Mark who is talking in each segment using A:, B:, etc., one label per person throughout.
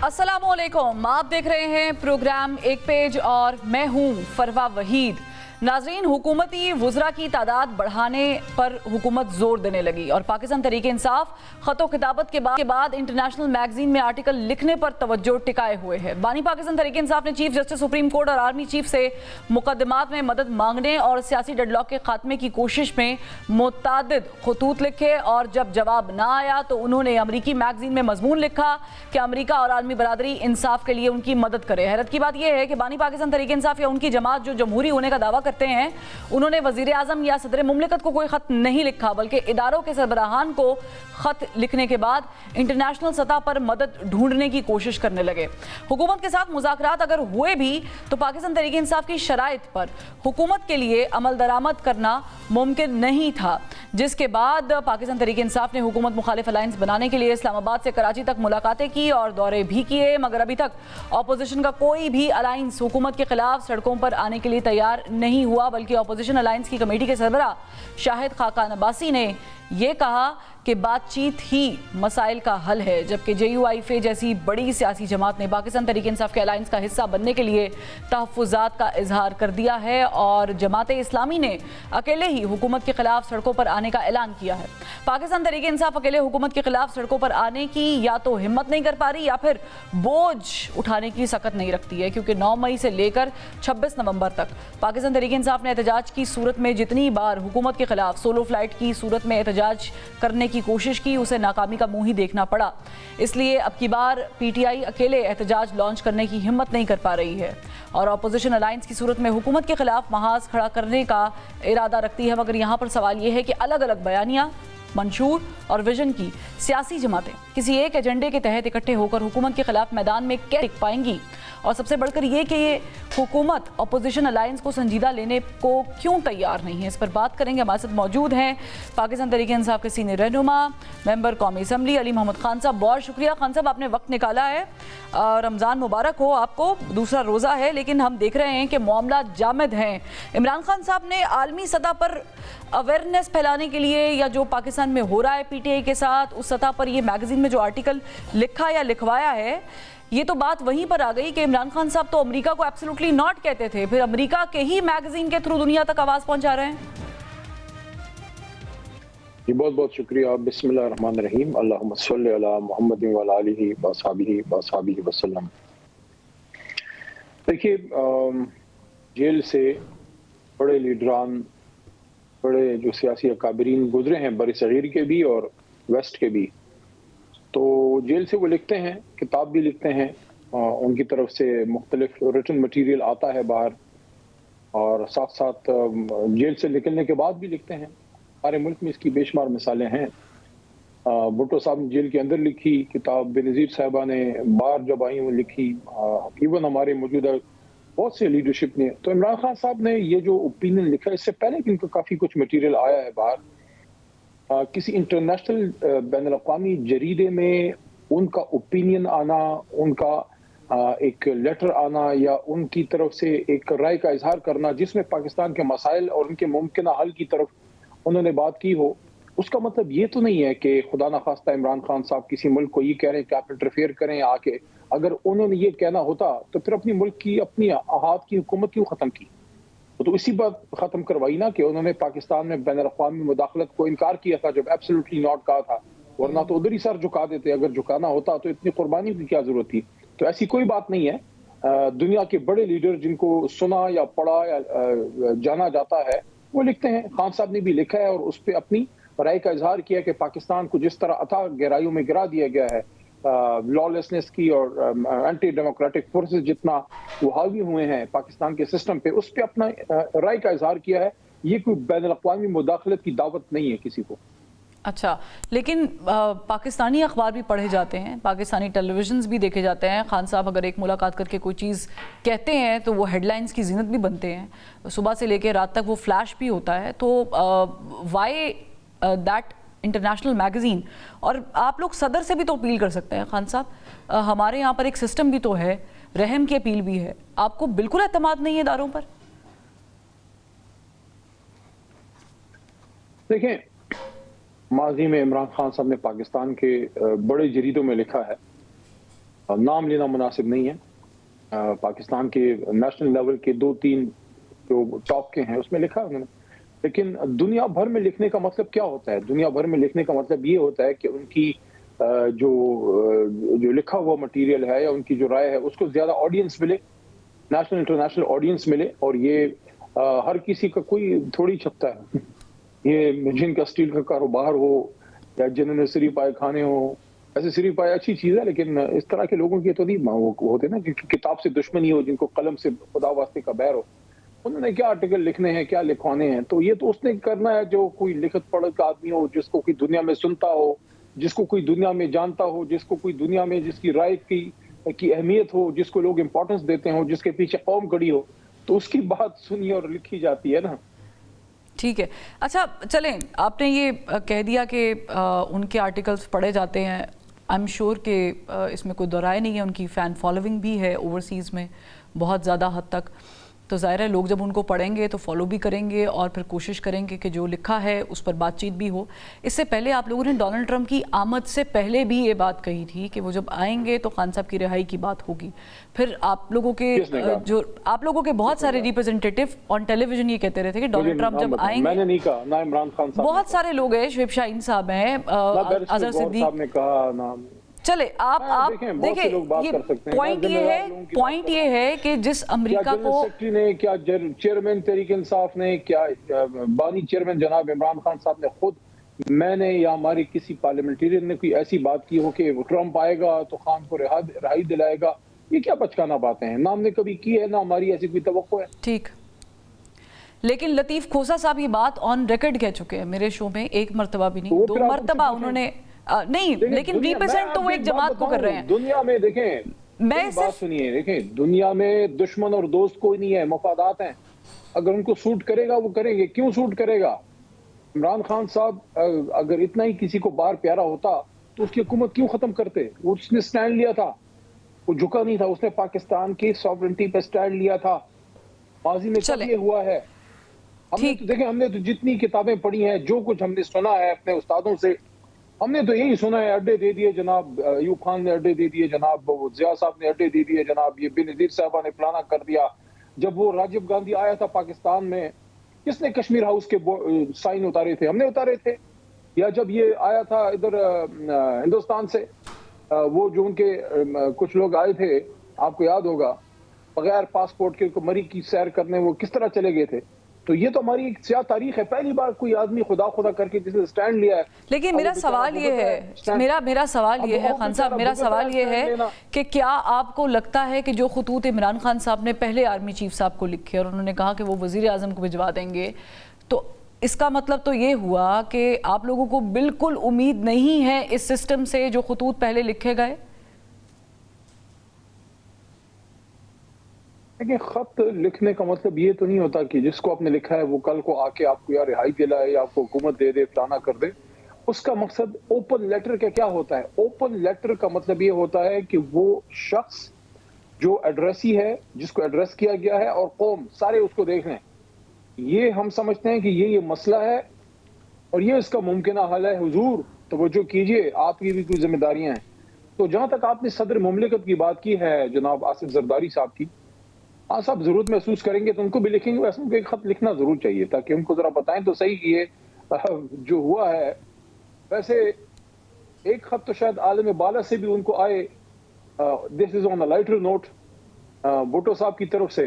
A: अस्सलामुअलैकुम, आप देख रहे हैं प्रोग्राम एक पेज और मैं हूं फरवा वहीद। नाज़रीन, हुकूमती वुज़रा की तादाद बढ़ाने पर हुकूमत जोर देने लगी और पाकिस्तान तहरीक इंसाफ ख़तो किताबत के बाद इंटरनेशनल मैगजीन में आर्टिकल लिखने पर तवज्जो टिकाए हुए है। बानी पाकिस्तान तहरीक इंसाफ ने चीफ जस्टिस सुप्रीम कोर्ट और आर्मी चीफ से मुकदमात में मदद मांगने और सियासी डेडलॉक के खात्मे की कोशिश में मुतअद्दिद खतूत लिखे और जब जवाब ना आया तो उन्होंने अमरीकी मैगजीन में मजमून लिखा कि अमरीका और आलमी बरादरी इंसाफ के लिए उनकी मदद करे। हैरत की बात यह है कि बानी पाकिस्तान तहरीक इंसाफ या उनकी जमात जो जमहूरी होने का दावा करते हैं, उन्होंने वजीर आजम या सदर मुमलिकत को कोई खत नहीं लिखा, बल्कि इदारों के सरबराहान को खत लिखने के बाद इंटरनेशनल सतह पर मदद ढूंढने की कोशिश करने लगे। हुकूमत के साथ मुज़ाकरात अगर हुए भी तो पाकिस्तान तहरीक इंसाफ की शराइत पर हुकूमत के लिए अमल दरामद करना मुमकिन नहीं था, जिसके बाद पाकिस्तान तहरीक इंसाफ ने हुकूमत मुखालिफ अलायंस बनाने के लिए इस्लामाबाद से कराची तक मुलाकातें की और दौरे भी किए, मगर अभी तक अपोजिशन का कोई भी अलायंस हुकूमत के खिलाफ सड़कों पर आने के लिए तैयार नहीं हुआ, बल्कि अपोजिशन अलायंस की कमेटी के सरबराह शाहिद खाकान अब्बासी ने यह कहा कि बातचीत ही मसाइल का हल है, जबकि JUIF जैसी बड़ी सियासी जमात ने पाकिस्तान तहरीक इंसाफ के अलायंस का हिस्सा बनने के लिए तहफ़्फ़ुज़ात का इजहार कर दिया है और जमात इस्लामी ने अकेले ही हुकूमत के खिलाफ सड़कों पर आने का ऐलान किया है। पाकिस्तान तहरीक इंसाफ अकेले हुकूमत के खिलाफ सड़कों पर आने की या तो हिम्मत नहीं कर पा रही या फिर बोझ उठाने की सकत नहीं रखती है, क्योंकि 9 मई से लेकर 26 नवंबर तक पाकिस्तान तहरीक इंसाफ ने एहतजाज की सूरत में जितनी बार हुकूमत के खिलाफ सोलो फ्लाइट की सूरत में एहतजाज करने की कोशिश की, उसे नाकामी का मुंह ही देखना पड़ा। इसलिए अब की बार PTI अकेले एहतजाज लॉन्च करने की हिम्मत नहीं कर पा रही है और अपोजिशन अलायंस की सूरत में हुकूमत के खिलाफ महाज खड़ा करने का इरादा रखती है। मगर यहाँ पर सवाल यह है कि अलग अलग बयानियाँ, मंशूर और विजन की सियासी जमातें किसी एक एजेंडे के तहत इकट्ठे होकर हुकूमत के खिलाफ मैदान में कैसे टिक पाएंगी, और सबसे बढ़कर ये कि ये हुकूमत अपोजिशन अलायंस को संजीदा लेने को क्यों तैयार नहीं है, इस पर बात करेंगे। हमारे साथ मौजूद हैं पाकिस्तान तहरीक इंसाफ के सीनियर रहनुमा मेंबर कौमी असम्बली अली मोहम्मद खान साहब। बहुत शुक्रिया खान साहब, आपने वक्त निकाला है। रमज़ान मुबारक हो आपको, दूसरा रोज़ा है, लेकिन हम देख रहे हैं कि मामला जामिद हैं। इमरान खान साहब ने आलमी सतह पर अवेयरनेस फैलाने के लिए या जो पाकिस्तान में हो रहा है PTI के साथ, उस सतह पर ये मैगजीन में जो आर्टिकल लिखा या लिखवाया है, ये तो बात वहीं पर आ गई कि इमरान खान साहब तो अमेरिका को एब्सोल्युटली नॉट कहते थे, फिर अमेरिका के ही मैगजीन के थ्रू दुनिया तक आवाज़ पहुंचा रहे हैं।
B: जी बहुत बहुत शुक्रिया। बिस्मिल्लाहिर्रहमानिर्रहीम, अल्लाहुम्मा सल्लि अला मुहम्मदिन व अला आलिहि व अस्हाबिहि वसल्लम। देखिए, जेल से बड़े लीडरान, बड़े जो सियासी अकाबरीन गुजरे हैं, बड़े सगीर के भी और वेस्ट के भी, तो जेल से वो लिखते हैं, किताब भी लिखते हैं, उनकी तरफ से मुख्तलिफ रिटन मटीरियल आता है बाहर, और साथ साथ जेल से निकलने के बाद भी लिखते हैं। हमारे मुल्क में इसकी बेशुमार मिसालें हैं। भुट्टो साहब ने जेल के अंदर लिखी किताब, बेनज़ीर साहिबा ने बाहर जब आई वो लिखी, इवन हमारे मौजूदा बहुत से लीडरशिप ने। तो इमरान खान साहब ने ये जो ओपिनियन लिखा, इससे पहले कि इनका काफ़ी कुछ मटीरियल आया है बाहर, किसी इंटरनेशनल बैन अवी जरीदे में उनका ओपिनियन आना, उनका एक लेटर आना या उनकी तरफ से एक राय का इजहार करना जिसमें पाकिस्तान के मसाइल और उनके मुमकिन हल की तरफ उन्होंने बात की हो, उसका मतलब ये तो नहीं है कि खुदा न खास्ता इमरान खान साहब किसी मुल्क को ये कह रहे हैं कि आप इंटरफेयर करें आके। अगर उन्होंने ये कहना होता तो फिर अपनी मुल्क की, अपनी अहात की हुकूमत क्यों ख़त्म की? तो इसी बात ख़त्म करवाई ना कि उन्होंने पाकिस्तान में बैन अवी मुदाखलत को इनकार किया था जब एब्सोल्युटली नॉट कहा था, वरना तो उधर ही सर झुका देते। अगर झुकाना होता तो इतनी कुर्बानी की क्या जरूरत थी? तो ऐसी कोई बात नहीं है। दुनिया के बड़े लीडर जिनको सुना या पढ़ा या जाना जाता है वो लिखते हैं। खान साहब ने भी लिखा है और उस पर अपनी राय का इजहार किया कि पाकिस्तान को जिस तरह अथाह गहराइयों में गिरा दिया गया है, लॉलेसनेस की और एंटी डेमोक्रेटिक फोर्सेस जितना वो हावी हुए हैं पाकिस्तान के सिस्टम पे, उस पर अपना राय का इजहार किया है। ये कोई बैन अवी मुदाखलत की दावत नहीं है किसी को।
A: अच्छा, लेकिन पाकिस्तानी अखबार भी पढ़े जाते हैं, पाकिस्तानी टेलीविजन्स भी देखे जाते हैं। खान साहब अगर एक मुलाकात करके कोई चीज़ कहते हैं तो वो हेडलाइंस की जीनत भी बनते हैं, सुबह से लेकर रात तक वो फ्लैश भी होता है। तो वाई दैट इंटरनेशनल मैगज़ीन? और आप लोग सदर से भी तो अपील कर सकते हैं खान साहब, हमारे यहाँ पर एक सिस्टम भी तो है, रहम की अपील भी है। आपको बिल्कुल एतमाद नहीं है इदारों पर?
B: देखें, माजी में इमरान खान साहब ने पाकिस्तान के बड़े जरीदों में लिखा है नाम लेना मुनासिब नहीं है। पाकिस्तान के नेशनल लेवल के 2-3 जो टॉप के हैं उसमें लिखा है उन्होंने, लेकिन दुनिया भर में लिखने का मतलब क्या होता है? दुनिया भर में लिखने का मतलब ये होता है कि उनकी जो लिखा हुआ मटेरियल है या उनकी जो राय है उसको ज्यादा ऑडियंस मिले, नेशनल इंटरनेशनल ऑडियंस मिले, और ये हर किसी का कोई थोड़ी छपता है। ये जिनका स्टील का कारोबार हो या जिन्होंने सिरी पाए खाने हो, ऐसे सिरी पाए अच्छी चीज है, लेकिन इस तरह के लोगों की तो नहीं वो होते ना, जिनकी किताब से दुश्मनी हो, जिनको कलम से खुदा वास्ते का बैर हो, उन्होंने क्या आर्टिकल लिखने हैं, क्या लिखवाने हैं। तो ये तो उसने करना है जो कोई लिखत पढ़त आदमी हो, जिसको कोई दुनिया में सुनता हो, जिसको कोई दुनिया में जानता हो, जिसको कोई दुनिया में जिसकी राय की अहमियत हो, जिसको लोग इंपॉर्टेंस देते हो, जिसके पीछे कौम खड़ी हो, तो उसकी बात सुनी और लिखी जाती है ना।
A: ठीक है, अच्छा चलें, आपने ये कह दिया कि उनके आर्टिकल्स पढ़े जाते हैं। आई एम श्योर कि इसमें कोई दो राय नहीं है, उनकी फ़ैन फॉलोइंग भी है ओवरसीज़ में बहुत ज़्यादा हद तक। तो ज़ाहिर है लोग जब उनको पढ़ेंगे तो फॉलो भी करेंगे और फिर कोशिश करेंगे कि जो लिखा है उस पर बातचीत भी हो। इससे पहले आप लोगों ने डोनाल्ड ट्रंप की आमद से पहले भी ये बात कही थी कि वो जब आएंगे तो खान साहब की रिहाई की बात होगी। फिर आप लोगों के बहुत सारे रिप्रेजेंटेटिव ऑन टेलीविजन ये कहते रहे थे कि डोनाल्ड ट्रंप जब आएंगे,
B: मैंने नहीं कहा ना, इमरान खान साहब,
A: बहुत सारे लोग हैं, शुएब शाहीन साहब हैं, अजहर सिद्दीक
B: साहब ने कहा ना।
A: चले आप देखिए, ये पॉइंट ये है कि जिस अमेरिका को
B: सेक्रेटरी ने, क्या चेयरमैन तहरीक इंसाफ ने, क्या बानी चेयरमैन जनाब इमरान खान साहब ने खुद, मैंने या हमारे किसी पार्लियामेंटेरियन ने कोई ऐसी बात की हो कि ट्रंप आएगा तो खान को रिहाई दिलाएगा? ये क्या बचकाना बातें हैं? ना हमने कभी की है, ना हमारी ऐसी कोई तवक्को है।
A: ठीक, लेकिन लतीफ खोसा साहब ये बात ऑन रिकॉर्ड कह चुके हैं मेरे शो में, एक मरतबा भी नहीं, 2 मरतबा उन्होंने नहीं, लेकिन रिप्रेजेंट तो वो एक जमात को कर रहे हैं।
B: दुनिया में देखें, मैं बात सुनिए, देखें दुनिया में दुश्मन और दोस्त कोई नहीं है, मफादात हैं। अगर उनको सूट करेगा वो करेंगे। क्यों सूट करेगा? इमरान खान साहब अगर इतना ही किसी को बार प्यारा होता तो उसकी हुकूमत क्यों खत्म करते? उसने स्टैंड लिया था, वो झुका नहीं था, उसने पाकिस्तान की सॉवरेंटी पे स्टैंड लिया था। माजी में कब ये हुआ है? हमने तो देखें, हमने तो जितनी किताबें पढ़ी हैं, जो कुछ हमने सुना है अपने उस्तादों से, हमने तो यही सुना है, अड्डे दे दिए जनाब, अयूब खान ने अड्डे दे दिए जनाब, जिया साहब ने अड्डे दे दिए जनाब, ये बेनजीर साहबा ने फलाना कर दिया। जब वो राजीव गांधी आया था पाकिस्तान में, किसने कश्मीर हाउस के साइन उतारे थे? हमने उतारे थे। या जब ये आया था इधर हिंदुस्तान से, वो जो उनके कुछ लोग आए थे, आपको याद होगा, बगैर पासपोर्ट के मरी की सैर करने वो किस तरह चले गए थे। तो ये तो हमारी एक स्याह तारीख है, पहली बार कोई आदमी खुदा करके जिसने स्टैंड लिया है।
A: लेकिन मेरा सवाल ये है, मेरा सवाल ये है खान साहब, मेरा सवाल ये है कि क्या आपको लगता है कि जो खतूत इमरान खान साहब ने पहले आर्मी चीफ साहब को लिखे और उन्होंने कहा कि वो वजीर आजम को भिजवा देंगे, तो इसका मतलब तो ये हुआ कि आप लोगों को बिल्कुल उम्मीद नहीं है इस सिस्टम से जो खतूत पहले लिखे गए?
B: देखिए, खत लिखने का मतलब ये तो नहीं होता कि जिसको आपने लिखा है वो कल को आके आपको या रिहाई दिलाए या आपको हुकूमत दे दे, फलाना कर दे। उसका मकसद ओपन लेटर का क्या होता है? ओपन लेटर का मतलब ये होता है कि वो शख्स जो एड्रेसी है, जिसको एड्रेस किया गया है, और कौम सारे उसको देख लें। ये हम समझते हैं कि ये मसला है और ये इसका मुमकिन हल है। हुजूर तवज्जो कीजिए, आपकी भी कुछ जिम्मेदारियां हैं। तो जहां तक आपने सदर मुमलिकत की बात की है जनाब आसिफ जरदारी साहब की, हाँ साहब जरूरत महसूस करेंगे तो उनको भी लिखेंगे, वैसे उनको एक खत लिखना जरूर चाहिए ताकि उनको जरा बताएं तो सही कि ये जो हुआ है। वैसे एक खत तो शायद आलम बाला से भी उनको आए, this is on a lighter note, Bhutto साहब की तरफ से,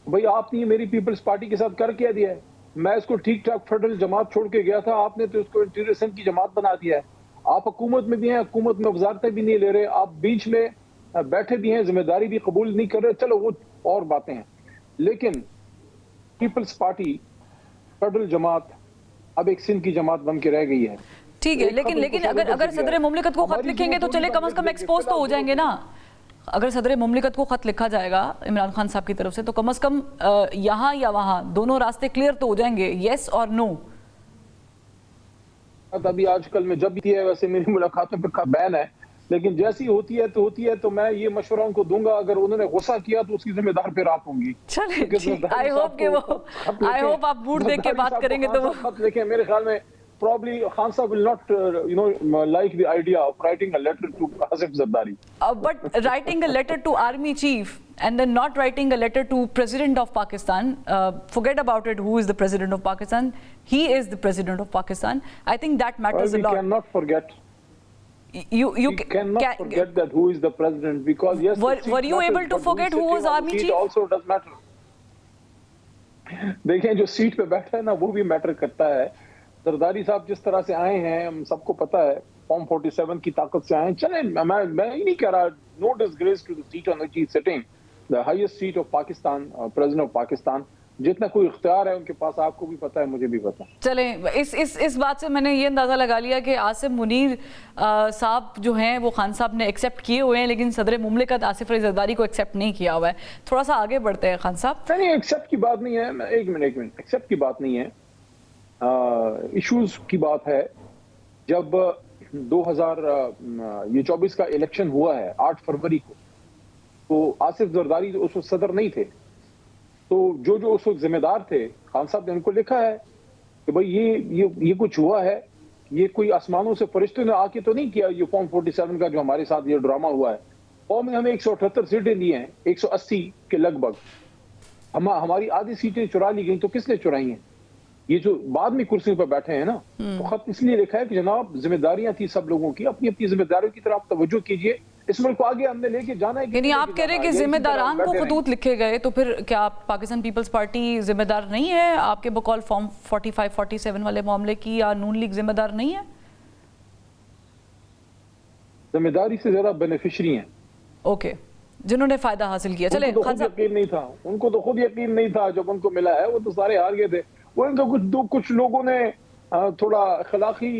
B: भाई आपने मेरी पीपल्स पार्टी के साथ कर क्या दिया है? मैं इसको ठीक ठाक फेडरल जमात छोड़ के गया था, आपने तो इसको इंटीग्रेशन की जमात बना दिया है। आप हुकूमत में भी हैं, हुकूमत में वजारतें भी नहीं ले रहे, आप बीच में बैठे भी हैं, जिम्मेदारी भी कबूल नहीं कर रहे। चलो वो और बातें हैं, लेकिन पीपल्स पार्टी फेडरल जमात अब एक सिंध की जमात बन के रह गई है।
A: ठीक है, लेकिन अगर सदर मुमलिकत को खत लिखेंगे तो चले कम से कम एक्सपोज तो हो जाएंगे ना। अगर सदर मुमलिकत को खत लिखा जाएगा इमरान खान साहब की तरफ से तो कम से कम यहाँ या वहाँ दोनों रास्ते क्लियर तो हो जाएंगे, येस और नो।
B: अभी आजकल में जब भी है, वैसे मेरी मुलाकातों पर बैन है, लेकिन जैसी होती है तो मैं ये मशवरा उनको दूंगा, अगर उन्होंने गुस्सा किया तो उसकी जिम्मेदार फिर आप होंगी।
A: चलिए, आई होप आप मूड देख के बात करेंगे तो वो
B: खत लिखे। मेरे ख्याल में probably Khan Sahib will not, like the idea of writing a letter to Asif Zardari.
A: But writing a letter to army chief and then not writing a letter to President of Pakistan, forget about it, who is the President of Pakistan, he is the President of Pakistan. I think that matters a lot.
B: We cannot forget. We cannot forget that who is the president, because yes,
A: were you able to forget who was army chief?
B: Also does matter. देखें जो seat पे बैठा है ना वो भी matter करता है. जरदारी साहब जिस तरह से आए हैं हम सबको पता है, फॉर्म 47 की ताकत से आए. चले मैं ही नहीं कह रहा, no disgrace to the seat on which he is sitting, the highest seat of Pakistan, president of Pakistan. जितना कोई इख्तियार है उनके पास, आपको भी पता है, मुझे भी पता है.
A: चलें, इस बात से मैंने ये अंदाज़ा लगा लिया कि आसिफ मुनीर साहब जो हैं वो खान साहब ने एक्सेप्ट किए हुए हैं, लेकिन सदर मुमलिकत आसिफ अली जरदारी को एक्सेप्ट नहीं किया हुआ है. थोड़ा सा आगे बढ़ते हैं खान साहब.
B: नहीं, एक्सेप्ट की बात नहीं है, एक मिनट, एक्सेप्ट की बात नहीं है, इश्यूज की बात है. जब 2024 का इलेक्शन हुआ है 8 फरवरी को, तो आसिफ जरदारी उस वक्त सदर नहीं थे, तो जो उस वक्त जिम्मेदार थे, खान साहब ने उनको लिखा है कि भाई ये कुछ हुआ है, ये कोई आसमानों से फरिश्तों ने आके तो नहीं किया, ये फॉर्म 47 का जो हमारे साथ ये ड्रामा हुआ है. फॉर्म में हमें 178 सीटें दी हैं, 180 के लगभग. हमारी आधी सीटें चुरा ली गई, तो किसने चुराई हैं? ये जो बाद में कुर्सियों पर बैठे हैं ना, तो खत इसलिए लिखा है कि जनाब जिम्मेदारियां थी सब लोगों की, अपनी अपनी जिम्मेदारियों की तरफ तवज्जो कीजिए, इस मुल्क को आगे हमने लेके जाना है.
A: यानी आप कह रहे हैं कि जिम्मेदारान को खतूत लिखे गए, तो फिर क्या पाकिस्तान पीपल्स पार्टी जिम्मेदार नहीं है आपके बकौल फॉर्म 45-47 वाले मामले की, या नून लीग जिम्मेदार नहीं है?
B: जिम्मेदारी से ज्यादा बेनिफिशरी हैं.
A: ओके, जिन्होंने फायदा हासिल किया. चले,
B: यकीन नहीं था उनको, तो खुद यकीन नहीं था जब उनको मिला है, वो तो सारे हार गए थे. वो इनका कुछ लोगों ने थोड़ा अखलाकी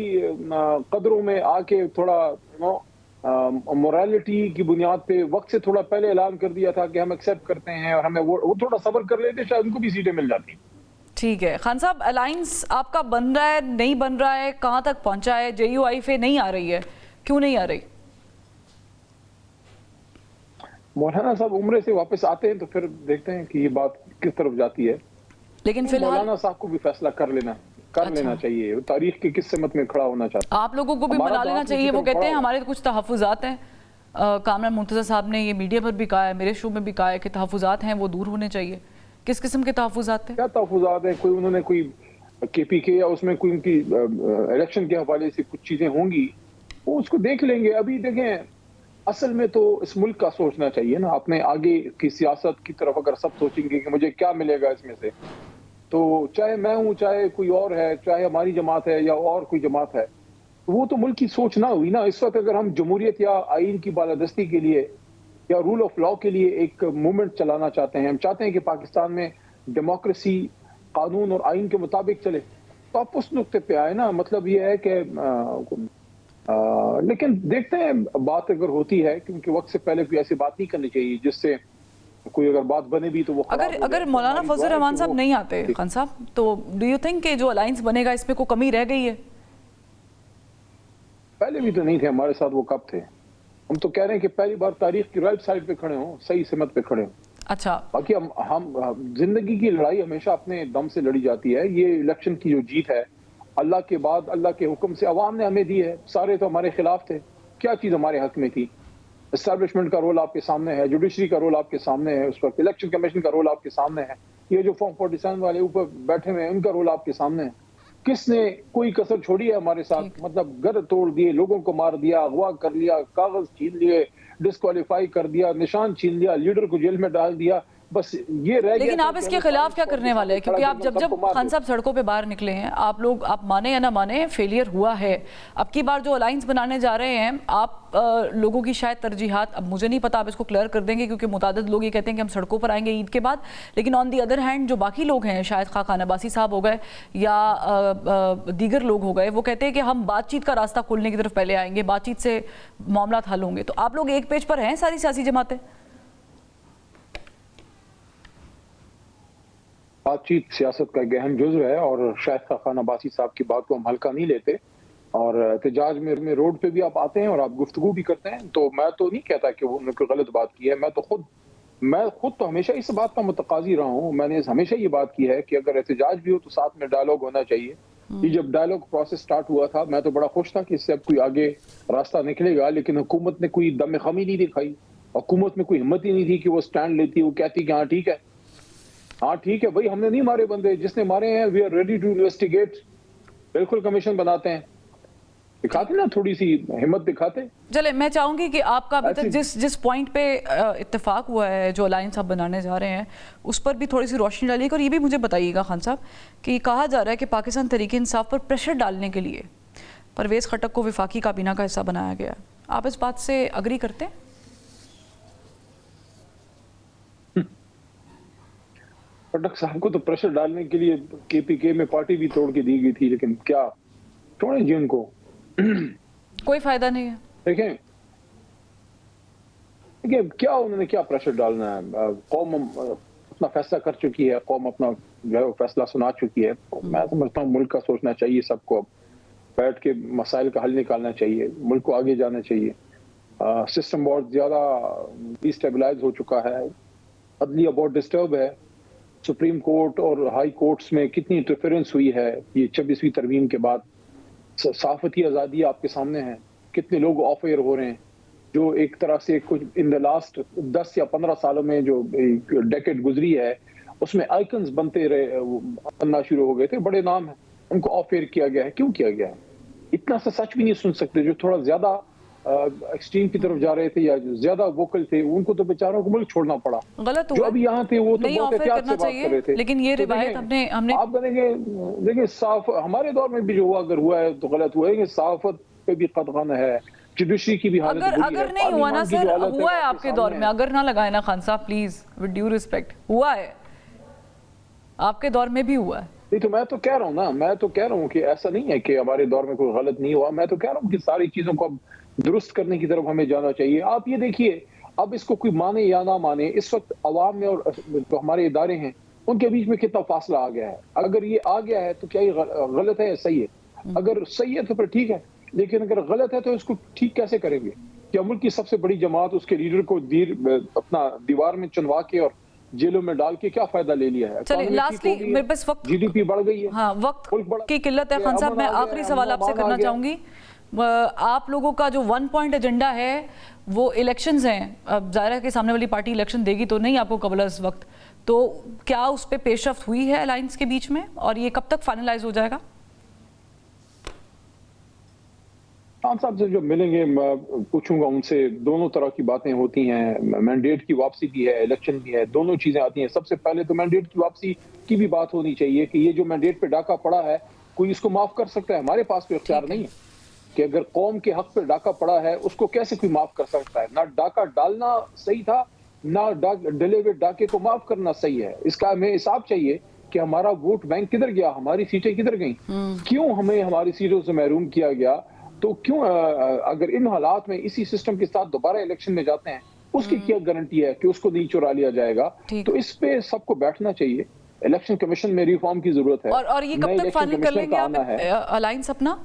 B: कदरों में आके थोड़ा मोरालिटी की बुनियाद पे वक्त से थोड़ा पहले ऐलान कर दिया था कि हम एक्सेप्ट करते हैं, और हमें वो थोड़ा सब्र कर लेते, शायद उनको भी सीटें मिल जाती.
A: ठीक है खान साहब, अलायंस आपका बन रहा है, नहीं बन रहा है, कहाँ तक पहुंचा है? JUIF नहीं आ रही है, क्यों नहीं आ रही?
B: मौलाना साहब उम्रे से वापस आते हैं तो फिर देखते हैं कि ये बात किस तरफ जाती है.
A: लेकिन फिलहाल
B: मौलाना साहब को भी फैसला कर लेना चाहिए, तारीख की किस समत में खड़ा होना चाहता है.
A: आप लोगों को भी बना लेना चाहिए. वो कहते हैं हमारे कुछ तहफ़्फ़ुज़ात हैं, कामरान मुर्तज़ा साहब ने ये मीडिया पर भी कहा है, मेरे शो में भी कहा है कि तहफ़्फ़ुज़ात हैं वो दूर होने चाहिए. किस किस्म के तहफ़्फ़ुज़ात हैं?
B: क्या तहफ़्फ़ुज़ात हैं? कोई उन्होंने कोई KPK या उसमें कोई उनकी इलेक्शन के हवाले से कुछ चीज़ें होंगी, वो उसको देख लेंगे. अभी देखें, असल में तो इस मुल्क का सोचना चाहिए ना, अपने आगे की सियासत की तरफ अगर सब सोचेंगे कि मुझे क्या मिलेगा इसमें से, तो चाहे मैं हूँ, चाहे कोई और है, चाहे हमारी जमात है या और कोई जमात है, वो तो मुल्क की सोच ना हुई ना. इस वक्त अगर हम जमहूरियत या आइन की बालादस्ती के लिए या रूल ऑफ लॉ के लिए एक मूवमेंट चलाना चाहते हैं, हम चाहते हैं कि पाकिस्तान में डेमोक्रेसी कानून और आइन के मुताबिक चले, तो आप उस नुक्ते पे आए ना. मतलब ये है कि लेकिन देखते हैं, बात अगर होती है, क्योंकि वक्त से पहले कोई ऐसी बात नहीं करनी चाहिए जिससे कोई अगर बात बने भी तो वो
A: अगर मौलाना फजल रहमान साहब नहीं आते खान साहब, तो डू यू थिंक कि जो अलायंस बनेगा इसमें कोई कमी रह गई है?
B: पहले भी तो नहीं थे हमारे साथ, वो कब थे? हम तो कह रहे हैं कि पहली बार तारीख की राइट साइड पे खड़े हों, सही सिमत पे खड़े हों.
A: अच्छा,
B: बाकी हम जिंदगी की लड़ाई हमेशा अपने दम से लड़ी जाती है. ये इलेक्शन की जो जीत है, अल्लाह के बाद अल्लाह के हुक्म से अवाम ने हमें दी है. सारे तो हमारे खिलाफ थे, क्या चीज़ हमारे हक में थी? एस्टैब्लिशमेंट का रोल आपके सामने है, जुडिशरी का रोल आपके सामने है, उस वक्त इलेक्शन कमीशन का रोल आपके सामने है, ये जो फॉर्म 47 वाले ऊपर बैठे हुए हैं उनका रोल आपके सामने है. किसने कोई कसर छोड़ी है हमारे साथ? मतलब घर तोड़ दिए, लोगों को मार दिया, अगवा कर लिया, कागज छीन लिए, डिस्क्वालीफाई कर दिया, निशान छीन लिया, लीडर को जेल में डाल दिया, बस ये रह गया.
A: लेकिन आप इसके खिलाफ क्या करने वाले हैं? क्योंकि आप जब खान साहब सड़कों पे बाहर निकले हैं, आप माने या ना माने, फेलियर हुआ है. अब की बार जो अलायंस बनाने जा रहे हैं आप, लोगों की शायद तरजीहात, अब मुझे नहीं पता, आप इसको क्लियर कर देंगे, क्योंकि मुतादिद लोग ये कहते हैं कि हम सड़कों पर आएंगे ईद के बाद, लेकिन ऑन दी अदर हैंड जो बाकी लोग हैं, शायद खान अब्बासी साहब हो गए या दीगर लोग हो गए, वो कहते हैं कि हम बातचीत का रास्ता खोलने की तरफ पहले आएंगे, बातचीत से मामला हल होंगे. तो आप लोग एक पेज पर हैं, सारी सियासी जमातें?
B: बातचीत सियासत का गहन जुज़्व है, और शायद खान अब्बासी साहब की बात को हम हल्का नहीं लेते. और एहतजाज में रोड पे भी आप आते हैं और आप गुफ्तगू भी करते हैं, तो मैं तो नहीं कहता कि उन्होंने कोई गलत बात की है. मैं खुद तो हमेशा इस बात का मुतकाज़ी रहा हूँ. मैंने हमेशा ये बात की है कि अगर एहतजाज भी हो तो साथ में डायलॉग होना चाहिए. یہ جب ڈائلاگ پروسیس سٹارٹ ہوا تھا میں تو بڑا خوش تھا کہ اس سے اب کوئی آگے راستہ نکلے گا، لیکن حکومت نے کوئی دم خمی نہیں دکھائی، حکومت میں کوئی ہمت ہی نہیں تھی کہ وہ سٹینڈ لیتی، وہ کہتی کہ ہاں ٹھیک ہے بھائی، ہم نے نہیں مارے بندے، جس نے مارے ہیں we are ready to investigate, بالکل کمیشن بناتے ہیں، دکھاتے نا تھوڑی سی ہمت دکھاتے۔
A: چلے میں چاہوں گی کہ آپ کا ابھی تک جس پوائنٹ پہ اتفاق ہوا ہے جو الائنس آپ بنانے جا رہے ہیں اس پر بھی تھوڑی سی روشنی ڈالیے گا، اور یہ بھی مجھے بتائیے گا خان صاحب کہ کہا جا رہا ہے کہ پاکستان تحریک انصاف پر پریشر ڈالنے کے لیے پرویز خٹک کو وفاقی کابینہ کا حصہ بنایا گیا، آپ اس بات سے اگری کرتے ہیں؟
B: خٹک صاحب کو تو پریشر ڈالنے کے لیے کے پی کے میں پارٹی بھی توڑ کے دی گئی تھی، لیکن کیا چھوڑیں جی ان کو،
A: کوئی فائدہ نہیں ہے۔
B: دیکھیں کیا انہوں نے کیا پریشر ڈالنا ہے، قوم اپنا فیصلہ کر چکی ہے، قوم اپنا جو ہے وہ فیصلہ سنا چکی ہے، میں سمجھتا ہوں ملک کا سوچنا چاہیے، سب کو بیٹھ کے مسائل کا حل نکالنا چاہیے، ملک کو آگے جانا چاہیے۔ سسٹم بہت زیادہ ڈیسٹیبلائز ہو چکا ہے، عدلیہ بہت ڈسٹرب ہے، سپریم کورٹ اور ہائی کورٹس میں کتنی انٹرفیرنس ہوئی ہے یہ 26ویں ترمیم کے بعد، صحافتی آزادی آپ کے سامنے ہے، کتنے لوگ آف ایئر ہو رہے ہیں جو ایک طرح سے کچھ ان دا لاسٹ 10 یا 15 سالوں میں جو ڈیکیڈ گزری ہے اس میں آئیکنز بننا شروع ہو گئے تھے، بڑے نام ہیں، ان کو آف ایئر کیا گیا ہے، کیوں کیا گیا ہے؟ اتنا سا سچ بھی نہیں سن سکتے، جو تھوڑا زیادہ ایکسٹریم کی طرف جا رہے تھے یا جو زیادہ ووکل تھے ان کو تو بیچاروں کو ملک چھوڑنا پڑا،
A: غلط
B: جو ابھی یہاں تھے وہ تو
A: نہیں
B: بہت
A: آفر
B: احتیاط
A: کرنا
B: سے بات کر رہے تھے،
A: چاہیے، لیکن یہ روایت ہم نے
B: آپ دیکھیں صاف ہمارے دور میں بھی جو ہوا اگر ہوا ہے تو غلط ہوا ہے، کہ صحافت پہ بھی قدغن ہے، جوڈیشری کی بھی حالت بری ہے،
A: اگر نہیں ہوا نا سر، ہوا ہے آپ کے دور میں، اگر نہ لگائے نا خان صاحب پلیز ود ڈیو ریسپیکٹ، ہوا ہے آپ کے دور میں بھی ہوا ہے۔
B: نہیں تو میں تو کہہ رہا ہوں نا، میں تو کہہ رہا ہوں کہ ایسا نہیں ہے کہ ہمارے دور میں کوئی غلط نہیں ہوا، میں تو کہہ رہا ہوں کہ ساری چیزوں کو اب درست کرنے کی طرف ہمیں جانا چاہیے۔ آپ یہ دیکھیے اب اس کو کوئی مانے یا نہ مانے، اس وقت عوام میں اور جو ہمارے ادارے ہیں ان کے بیچ میں کتنا فاصلہ آ گیا ہے، اگر یہ آ گیا ہے تو کیا یہ غلط ہے یا صحیح ہے؟ اگر صحیح ہے تو پھر ٹھیک ہے، لیکن اگر غلط ہے تو اس کو ٹھیک کیسے کریں گے؟ کیا ملک کی سب سے بڑی جماعت اس کے لیڈر کو اپنا دیوار میں چنوا کے اور جیلوں میں ڈال کے کیا فائدہ لے لیا ہے؟
A: چلیں لاسٹلی میرے پاس وقت
B: جی ڈی پی بڑھ گئی ہے،
A: ہاں وقت کی قلت ہے خان صاحب، میں آخری سوال آپ سے کرنا چاہوں گی، آپ لوگوں کا جو 1 پوائنٹ ایجنڈا ہے وہ الیکشنز ہیں، اب ظاہر ہے کہ سامنے والی پارٹی الیکشن دے گی تو نہیں آپ کو قبل از وقت، تو کیا اس پہ پیش رفت ہوئی ہے الائنس کے بیچ میں اور یہ کب تک فائنلائز ہو جائے گا؟
B: خان صاحب سے جو ملیں گے میں پوچھوں گا ان سے، دونوں طرح کی باتیں ہوتی ہیں، مینڈیٹ کی واپسی بھی ہے، الیکشن بھی ہے، دونوں چیزیں آتی ہیں۔ سب سے پہلے تو مینڈیٹ کی واپسی کی بھی بات ہونی چاہیے کہ یہ جو مینڈیٹ پہ ڈاکہ پڑا ہے کوئی اس کو معاف کر سکتا ہے؟ ہمارے پاس کوئی اختیار نہیں ہے کہ اگر قوم کے حق پہ ڈاکہ پڑا ہے اس کو کیسے کوئی معاف کر سکتا ہے؟ نہ ڈاکہ ڈالنا صحیح تھا، نہ ڈلے ہوئے ڈاکے کو معاف کرنا صحیح ہے۔ اس کا ہمیں حساب چاہیے کہ ہمارا ووٹ بینک کدھر گیا، ہماری سیٹیں کدھر گئیں، کیوں ہمیں ہماری سیٹوں سے محروم کیا گیا، تو کیوں اگر ان حالات میں اسی سسٹم کے ساتھ دوبارہ الیکشن میں جاتے ہیں اس کی کیا گارنٹی ہے کہ اس کو نہیں چرا لیا جائے گا؟ تو اس پہ سب کو بیٹھنا چاہیے، الیکشن کمیشن میں ریفارم کی ضرورت ہے۔
A: اور یہ کب تک فائنل کر لیں گے آپ الائنس اپنا،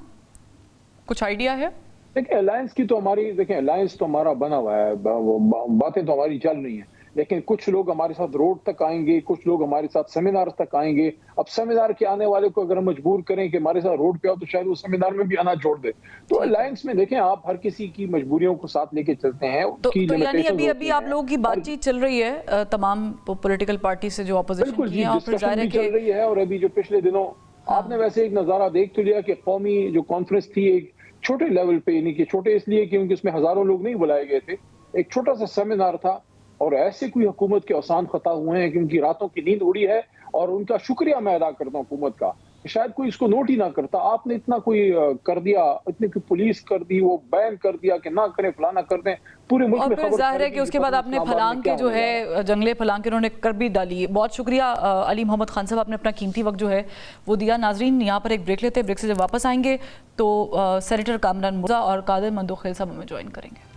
A: کچھ آئیڈیا ہے؟
B: دیکھیں الائنس کی تو ہماری، دیکھیں الائنس تو ہمارا بنا ہوا ہے، باتیں تو ہماری چل رہی ہیں، لیکن کچھ لوگ ہمارے ساتھ روڈ تک آئیں گے، کچھ لوگ ہمارے ساتھ سیمینار تک آئیں گے۔ اب سیمینار کے آنے والے کو اگر ہم مجبور کریں کہ ہمارے ساتھ روڈ پہ آؤ تو شاید وہ سیمینار میں بھی آنا چھوڑ دے۔ تو الائنس میں دیکھیں آپ ہر کسی کی مجبوریوں کو ساتھ لے کے چلتے ہیں،
A: تو یعنی ابھی آپ لوگوں کی بات چیت چل رہی ہے تمام پولیٹیکل پارٹی سے جو اپوزیشن کی ہیں، اور پھر ظاہر ہے کہ
B: چل رہی ہے، اور ابھی جو پچھلے دنوں آپ نے ویسے ایک نظارہ دیکھ تو لیا کہ قومی جو کانفرنس تھی ایک چھوٹے لیول پہ، یعنی کہ چھوٹے اس لیے کیونکہ اس میں ہزاروں لوگ نہیں بلائے گئے تھے، ایک چھوٹا سا سیمینار تھا، اور ایسے کوئی حکومت کے اوسان خطا ہوئے ہیں کہ ان کی راتوں کی نیند اڑی ہے، اور ان کا شکریہ میں ادا کرتا ہوں حکومت کا، شاید کوئی اس کو نوٹ ہی نہ کرتا۔ آپ نے اتنا کوئی کر دیا، اتنی کوئی پولیس کر دی، وہ بین کر دیا کہ نہ کریں فلانا کر دیں، پورے ملک میں
A: خبر۔ اور پھر ظاہر ہے کہ اس کے بعد آپ نے پھلانگ کے جو ہے جنگلے پھلانگ کے انہوں نے کر بھی ڈالی۔ بہت شکریہ علی محمد خان صاحب، آپ نے اپنا قیمتی وقت جو ہے وہ دیا۔ ناظرین یہاں پر ایک بریک لیتے ہیں، بریک سے جب واپس آئیں گے تو سینیٹر کامران مرزا اور قادر مندوخیل صاحب ہمیں جوائن کریں گے۔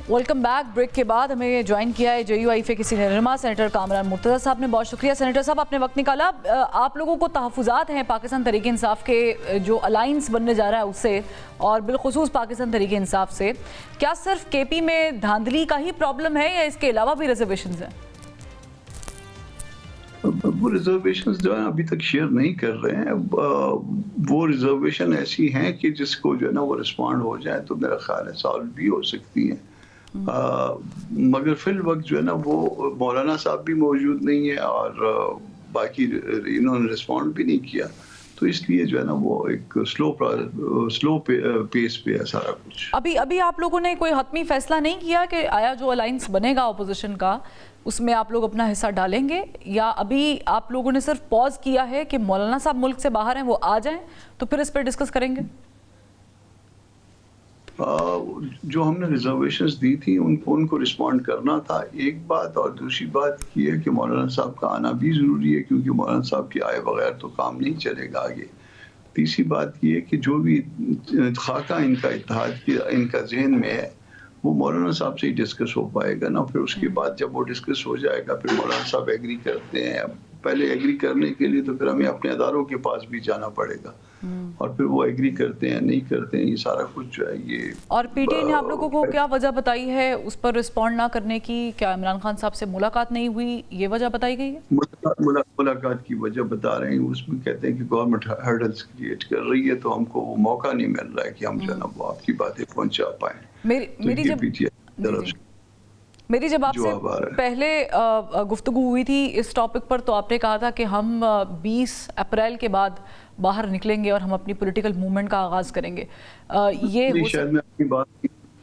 A: Welcome back. بریک کے بعد ہمیں جوائن کیا ہے JUIF کے سینئر رہنما سینیٹر کامران مرتضیٰ صاحب نے، بہت شکریہ سینیٹر صاحب آپ نے وقت نکالا۔ آپ لوگوں کو تحفظات ہیں پاکستان تحریک انصاف کے جو الائنس بننے جا رہا ہے اس سے، اور بالخصوص پاکستان تحریک انصاف سے، کیا صرف KP میں دھاندلی کا ہی پرابلم ہے یا اس کے علاوہ بھی ریزرویشنز ہیں؟
C: وہ ریزرویشنز جو ہے ابھی تک شیئر نہیں کر رہے ہیں. وہ ریزرویشن ایسی ہیں کہ جس کو جو ہے نا وہ رسپونڈ ہو جائے تو میرا خیال ہے سالو بھی ہو سکتی ہیں. مگر فی الوقت جو ہے نا وہ مولانا صاحب بھی موجود نہیں ہے اور باقی انہوں نے رسپونڈ بھی نہیں کیا, تو اس لیے جو ہے نا وہ ایک سلو پیس پہ ہے سارا کچھ.
A: ابھی آپ لوگوں نے کوئی حتمی فیصلہ نہیں کیا کہ آیا جو الائنس بنے گا اپوزیشن کا اس میں آپ لوگ اپنا حصہ ڈالیں گے, یا ابھی آپ لوگوں نے صرف پاز کیا ہے کہ مولانا صاحب ملک سے باہر ہیں, وہ آ جائیں تو پھر اس پہ ڈسکس کریں گے؟
C: جو ہم نے ریزرویشنز دی تھی ان کو رسپونڈ کرنا تھا ایک بات, اور دوسری بات یہ ہے کہ مولانا صاحب کا آنا بھی ضروری ہے کیونکہ مولانا صاحب کے آئے بغیر تو کام نہیں چلے گا آگے. تیسری بات یہ ہے کہ جو بھی خاکہ ان کا اتحاد کی ان کا ذہن میں ہے وہ مولانا صاحب سے ہی ڈسکس ہو پائے گا نا. پھر اس کے بعد جب وہ ڈسکس ہو جائے گا پھر مولانا صاحب ایگری کرتے ہیں. پہلے ایگری کرنے کے لیے تو پھر ہمیں اپنے اداروں کے پاس بھی جانا پڑے گا اور پھر وہ ایگری کرتے ہیں نہیں کرتے ہیں, یہ سارا کچھ جو ہے یہ. اور
A: پی ٹی آئی نے آپ لوگوں کو کیا وجہ بتائی ہے اس پر رسپونڈ نہ کرنے کی؟ کیا عمران خان صاحب سے ملاقات نہیں ہوئی, یہ وجہ بتائی گئی ہے؟
C: ملاقات کی وجہ بتا رہے ہیں, اس میں کہتے ہیں کہ گورنمنٹ ہرڈلز کریٹ کر رہی ہے تو ہم کو وہ موقع نہیں مل رہا ہے کہ ہم جو ہے نا وہ آپ کی باتیں پہنچا پائیں.
A: میری جب آپ سے پہلے گفتگو ہوئی تھی اس ٹاپک پر تو آپ نے کہا تھا کہ ہم 20 اپریل کے بعد باہر نکلیں گے اور ہم اپنی پولیٹیکل موومنٹ کا آغاز کریں گے. یہ
C: شاید میں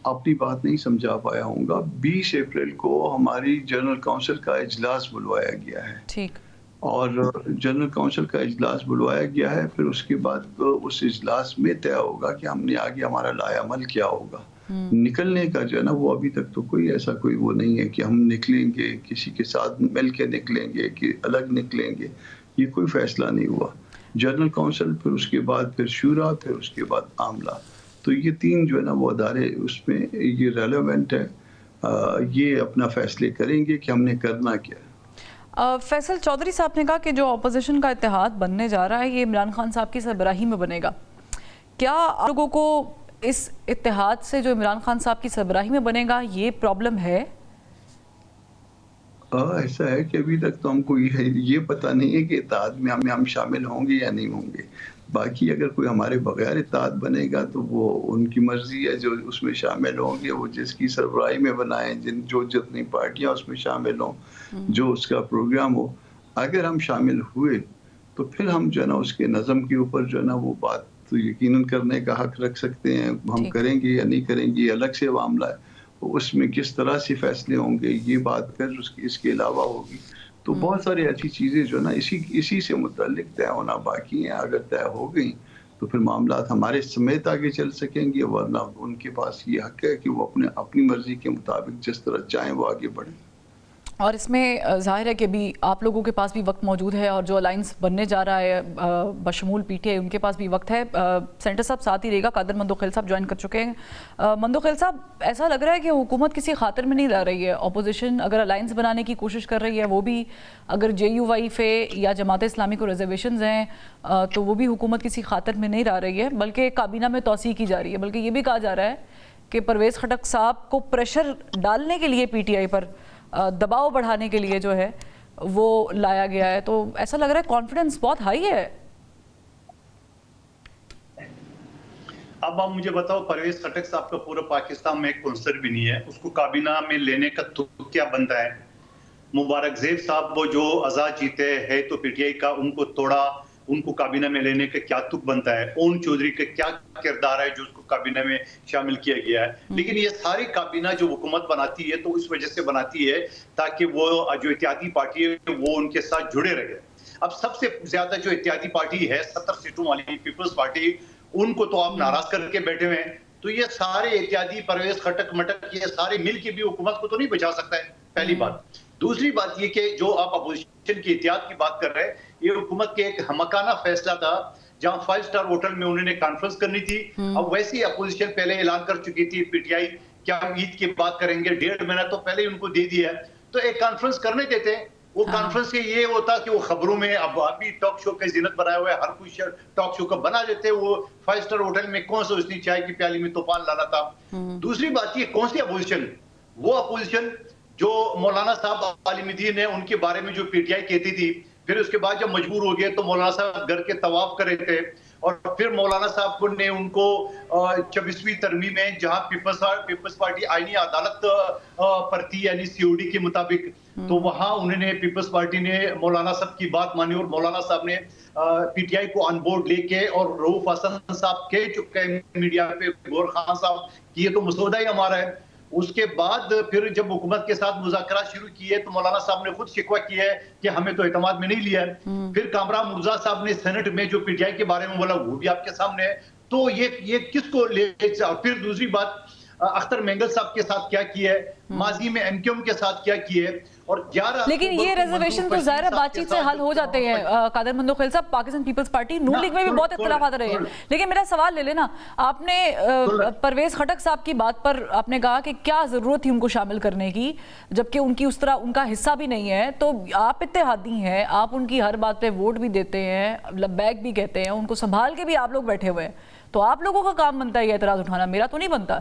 C: اپنی بات نہیں سمجھا پایا ہوں گا. 20 اپریل کو ہماری جنرل کونسل کا اجلاس بلوایا گیا ہے.
A: ٹھیک. اور
C: جنرل کونسل کا اجلاس بلوایا گیا ہے, پھر اس کے بعد اس اجلاس میں طے ہوگا کہ ہم نے آگے ہمارا لائے عمل کیا ہوگا. نکلنے کا جو ہے نا وہ ابھی تک تو کوئی ایسا کوئی وہ نہیں ہے کہ ہم نکلیں گے کسی کے ساتھ مل کے نکلیں گے کہ الگ نکلیں گے, یہ کوئی فیصلہ نہیں ہوا. جنرل کونسل, پھر اس کے بعد پھر شورا, پھر اس کے بعد عاملہ, تو یہ تین جو ہے نا وہ ادارے اس میں یہ ریلیونٹ ہے, یہ اپنا فیصلے کریں گے کہ ہم نے کرنا کیا.
A: فیصل چودھری صاحب نے کہا کہ جو اپوزیشن کا اتحاد بننے جا رہا ہے یہ عمران خان صاحب کی سربراہی میں بنے گا. کیا آپ لوگوں کو اس اتحاد سے جو عمران خان صاحب کی سربراہی میں بنے گا یہ پرابلم ہے؟
C: ایسا ہے کہ ابھی تک تو ہم کو یہ پتہ نہیں ہے کہ اتحاد میں ہم شامل ہوں گے یا نہیں ہوں گے. باقی اگر کوئی ہمارے بغیر اتحاد بنے گا تو وہ ان کی مرضی ہے, جو اس میں شامل ہوں گے وہ جس کی سربراہی میں بنائیں, جو جتنی پارٹیاں اس میں شامل ہوں, جو اس کا پروگرام ہو. اگر ہم شامل ہوئے تو پھر ہم جو ہے نا اس کے نظم کے اوپر جو ہے نا وہ بات تو یقیناً کرنے کا حق رکھ سکتے ہیں. ہم کریں گے یا نہیں کریں گے یہ الگ سے معاملہ ہے, اس میں کس طرح سے فیصلے ہوں گے یہ بات پھر اس کے علاوہ ہوگی. تو بہت ساری ایسی چیزیں جو ہے نا اسی سے متعلق طے ہونا باقی ہیں. اگر طے ہو گئیں تو پھر معاملات ہمارے سمیت آگے چل سکیں گے, ورنہ ان کے پاس یہ حق ہے کہ وہ اپنی مرضی کے مطابق جس طرح چاہیں وہ آگے بڑھیں.
A: اور اس میں ظاہر ہے کہ بھی آپ لوگوں کے پاس بھی وقت موجود ہے اور جو الائنس بننے جا رہا ہے بشمول پی ٹی آئی ان کے پاس بھی وقت ہے. سینٹر صاحب ساتھ ہی رہے گا, قادر مندوخیل صاحب جوائن کر چکے ہیں. مندوخیل صاحب, ایسا لگ رہا ہے کہ حکومت کسی خاطر میں نہیں رہ رہی ہے. اپوزیشن اگر الائنس بنانے کی کوشش کر رہی ہے وہ بھی اگر جے یو وائی فے یا جماعت اسلامی کو ریزرویشنز ہیں تو وہ بھی حکومت کسی خاطر میں نہیں رہ رہی ہے, بلکہ کابینہ میں توسیع کی جا رہی ہے. بلکہ یہ بھی کہا جا رہا ہے کہ پرویز خٹک صاحب کو پریشر ڈالنے کے لیے پی ٹی آئی پر دباؤ بڑھانے کے لیے جو ہے وہ لایا گیا ہے. تو ایسا لگ رہا ہے کانفیڈنس بہت ہائی ہے.
D: اب آپ مجھے بتاؤ, پرویز خٹک صاحب کا پورا پاکستان میں ایک کونسلر بھی نہیں ہے, اس کو کابینہ میں لینے کا تو کیا بنتا ہے؟ مبارک زیب صاحب وہ جو آزاد جیتے ہے تو پی ٹی آئی کا, ان کو توڑا, ان کو کابینہ میں لینے کا کیا تک بنتا ہے؟ اون چودھری کا کیا کردار ہے جو اس کو کابینہ میں شامل کیا گیا ہے؟ لیکن یہ ساری کابینہ جو حکومت بناتی ہے تو اس وجہ سے بناتی ہے تاکہ وہ جو اتحادی پارٹی ہے وہ ان کے ساتھ جڑے رہے. اب سب سے زیادہ جو اتحادی پارٹی ہے 70 سیٹوں والی پیپلز پارٹی, ان کو تو آپ ناراض کر کے بیٹھے ہوئے ہیں. تو یہ سارے اتحادی پرویز خٹک مٹک یہ سارے مل کے بھی حکومت کو تو نہیں بچا سکتا ہے, پہلی بات. دوسری بات یہ کہ جو آپ اپوزیشن کی اتحاد کی بات کر رہے ہیں, یہ حکومت کے ایک ہمکانہ فیصلہ تھا جہاں 5 اسٹار ہوٹل میں انہوں نے کانفرنس کرنی تھی. اب ویسے ہی اپوزیشن پہلے اعلان کر چکی تھی پی ٹی آئی کیا عید کی بات کریں گے, 1.5 مہینہ تو پہلے ان کو دے دیا ہے. تو ایک کانفرنس کرنے دیتے, وہ کانفرنس کے یہ ہوتا کہ وہ خبروں میں اب ابھی ٹاک شو کا زینت بنایا ہوا ہے, ہر کوئی ٹاک شو کا بنا دیتے. وہ 5 اسٹار ہوٹل میں کون سوچتی چائے کی پیالی میں طوفان لانا تھا. دوسری بات یہ کون سی اپوزیشن, وہ اپوزیشن جو مولانا صاحب عالم دین ہے ان کے بارے میں جو پی ٹی آئی کہتی تھی, پھر اس کے بعد جب مجبور ہو گئے تو مولانا صاحب گھر کے طواف کر رہے تھے اور پھر مولانا صاحب نے ان کو 24ویں ترمیم میں جہاں پیپلز پارٹی آئینی عدالت پر تھی یعنی COD کے مطابق تو وہاں انہوں نے پیپلز پارٹی نے مولانا صاحب کی بات مانی اور مولانا صاحب نے PTI کو آن بورڈ لے کے اور رؤوف حسن صاحب کہہ چکے ہیں میڈیا پہ غور خان صاحب کہ یہ تو مسودہ ہی ہمارا ہے. اس کے بعد پھر جب حکومت کے ساتھ مذاکرات شروع کیے تو مولانا صاحب نے خود شکوہ کیا ہے کہ ہمیں تو اعتماد میں نہیں لیا ہے. پھر کامران مرزا صاحب نے سینٹ میں جو PTI کے بارے میں بولا وہ بھی آپ کے سامنے ہے. تو یہ کس کو لے. پھر دوسری بات اختر مینگل صاحب کے ساتھ کیا کیا ہے, ماضی میں MQM کے ساتھ کیا کیا ہے. اور 11
A: لیکن یہ ریزرویشن تو ظاہر بات چیت سے حل ہو جاتے ہیں. قادر مندوخیل صاحب, پاکستان پیپلز پارٹی نون لیگ میں بھی بہت اختلافات رہے ہیں, لیکن میرا سوال لے لینا, آپ نے پرویز خٹک صاحب کی بات پر آپ نے کہا کہ کیا ضرورت تھی ان کو شامل کرنے کی جبکہ ان کی اس طرح ان کا حصہ بھی نہیں ہے. تو آپ اتحادی ہیں, آپ ان کی ہر بات پہ ووٹ بھی دیتے ہیں, لبیک بھی کہتے ہیں, ان کو سنبھال کے بھی آپ لوگ بیٹھے ہوئے ہیں, تو آپ لوگوں کا کام بنتا ہے یہ اعتراض اٹھانا, میرا تو نہیں بنتا.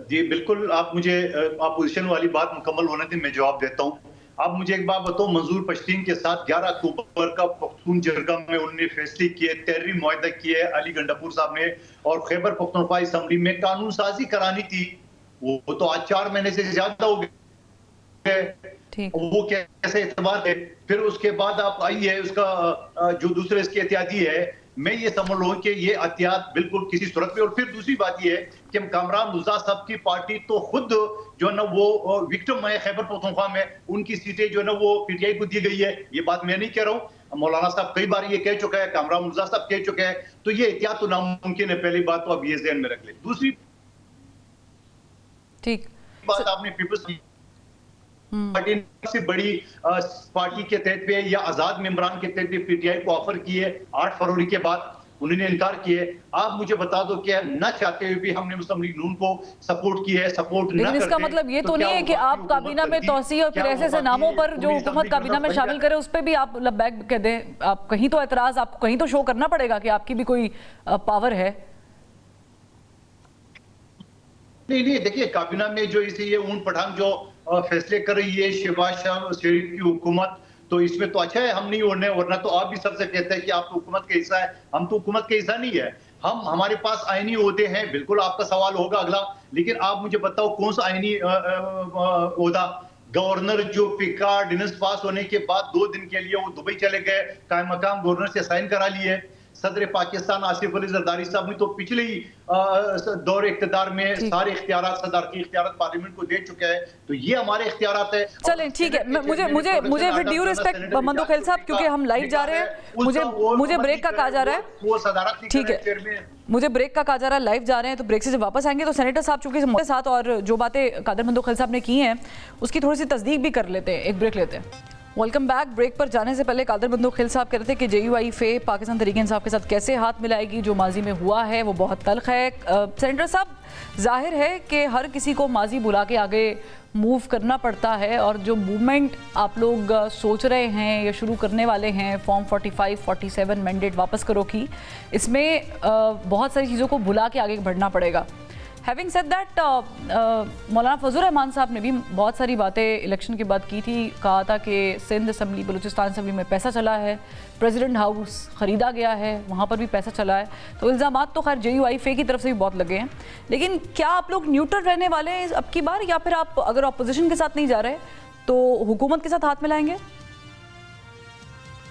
D: جی بالکل, آپ مجھے اپوزیشن والی بات مکمل ہونے دیں, میں جواب دیتا ہوں. آپ مجھے ایک بات بتاؤ, منظور پشتین کے ساتھ 11 اکتوبر کا پختون جرگہ میں انہوں نے فیصلے کیے, تحریری معاہدہ کیے علی گنڈاپور صاحب نے, اور خیبر پختونخوا اسمبلی میں قانون سازی کرانی تھی. وہ تو آج 4 مہینے سے زیادہ ہو گئے, وہ کیسے اعتبار ہے. پھر اس کے بعد آپ آئیے اس کا جو دوسرے اس کے احتیاطی ہے, میں یہ سمجھ لوں کہ یہ احتیاط بالکل کسی صورت پہ. اور پھر دوسری بات یہ ہے کہ کامران مرزا صاحب کی پارٹی تو خود جو ہے نا وہ وکٹم ہے خیبر پختونخوا میں, ان کی سیٹیں جو ہے نا وہ PTI کو دی گئی ہے. یہ بات میں نہیں کہہ رہا ہوں, مولانا صاحب کئی بار یہ کہہ چکا ہے, کامران مرزا صاحب کہہ چکے ہیں. تو یہ احتیاط تو ناممکن ہے, پہلی بات تو آپ یہ ذہن میں رکھ لیں. دوسری بات, آپ نے پیپلز پارٹی سے بڑی پارٹی کے تحت پہ یا آزاد ممبران کے تحت پہ PTI کو آفر کی ہے 8 فروری کے بعد, انہوں نے انکار کیا ہے. آپ مجھے بتا دو کہ نہ چاہتے ہوئے بھی ہم نے مسلم لیگ نون کو سپورٹ کیا ہے, سپورٹ نہ کرتے.
A: لیکن اس کا مطلب یہ تو نہیں ہے کہ آپ کابینہ میں توسیع اور پھر ایسے ناموں پر جو حکومت کابینہ میں شامل کرے اس پہ بھی آپ لبیک کہہ دیں. آپ کہیں تو اعتراض, آپ کو کہیں تو شو کرنا پڑے گا کہ آپ کی بھی کوئی پاور ہے.
D: نہیں, دیکھیے کابینہ میں جو اسی یہ اون پٹھان جو فیصلے کر رہی ہے شہباز شریف کی حکومت, تو اس میں تو اچھا ہے, ہم نہیں اڑنے, ورنہ تو آپ بھی سب سے کہتے ہیں کہ آپ تو حکومت کا حصہ ہے. ہم تو حکومت کا حصہ نہیں ہے, ہمارے پاس آئینی عہدے ہیں. بالکل آپ کا سوال ہوگا اگلا, لیکن آپ مجھے بتاؤ کون سا آئینی عہدہ. گورنر جو فقہ آرڈیننس پاس ہونے کے بعد 2 دن کے لیے وہ دبئی چلے گئے, قائم مقام گورنر سے سائن کرا لیے. صدر پاکستان آصف علی زرداری صاحب نے تو پچھلے ہی دور اقتدار میں سارے اختیارات, صدارتی اختیارات پارلیمنٹ کو دے چکے ہیں. تو یہ ہمارے اختیارات ہیں.
A: چلیں ٹھیک ہے, مجھے ود ڈیو ریسپیکٹ مندوخیل صاحب, کیونکہ ہم لائیو جا رہے ہیں, مجھے بریک کا کہا جا رہا ہے. ٹھیک ہے, مجھے بریک کا کہا جا رہا ہے, لائیو جا رہے ہیں, تو بریک سے جب واپس آئیں گے تو سینیٹر صاحب چونکہ ہمارے ساتھ اور جو باتیں قادر مندوخیل صاحب نے کی ہیں اس کی تھوڑی سی تصدیق بھی کر لیتے ہیں. ایک بریک لیتے ہیں. Welcome back. بریک پر جانے سے پہلے قادر مندوخیل صاحب کہہ رہے تھے کہ JUI فے پاکستان تحریک انصاف کے ساتھ کیسے ہاتھ ملائے گی, جو ماضی میں ہوا ہے وہ بہت تلخ ہے. سینیٹر صاحب, ظاہر ہے کہ ہر کسی کو ماضی بلا کے آگے موو کرنا پڑتا ہے, اور جو موومنٹ آپ لوگ سوچ رہے ہیں یا شروع کرنے والے ہیں فارم 45 47 مینڈیٹ واپس کرو کی, اس میں بہت ساری چیزوں کو بھلا کے آگے بڑھنا پڑے گا. ہیونگ سیڈ دیٹ, مولانا فضل الرحمان صاحب نے بھی بہت ساری باتیں الیکشن کے بعد کی تھی. کہا تھا کہ سندھ اسمبلی, بلوچستان اسمبلی میں پیسہ چلا ہے, پریزیڈنٹ ہاؤس خریدا گیا ہے, وہاں پر بھی پیسہ چلا ہے. تو الزامات تو خیر JUI فے کی طرف سے بھی بہت لگے ہیں, لیکن کیا آپ لوگ نیوٹرل رہنے والے ہیں اب کی بار, یا پھر آپ اگر اپوزیشن کے ساتھ نہیں جا رہے تو حکومت کے ساتھ ہاتھ ملائیں گے؟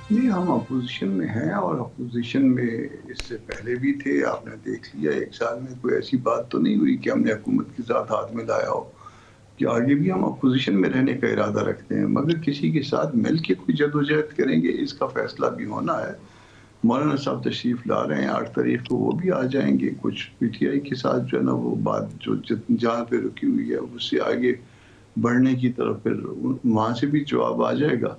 C: نہیں, ہم اپوزیشن میں ہیں, اور اپوزیشن میں اس سے پہلے بھی تھے. آپ نے دیکھ لیا 1 سال میں کوئی ایسی بات تو نہیں ہوئی کہ ہم نے حکومت کے ساتھ ہاتھ ملایا ہو. کہ آگے بھی ہم اپوزیشن میں رہنے کا ارادہ رکھتے ہیں, مگر کسی کے ساتھ مل کے کوئی جدوجہد کریں گے, اس کا فیصلہ بھی ہونا ہے. مولانا صاحب تشریف لا رہے ہیں 8 تاریخ کو, وہ بھی آ جائیں گے. کچھ PTI کے ساتھ جو ہے نا وہ بات جو جہاں پہ رکی ہوئی ہے اس سے آگے بڑھنے کی طرف پھر وہاں سے بھی جواب آ جائے گا.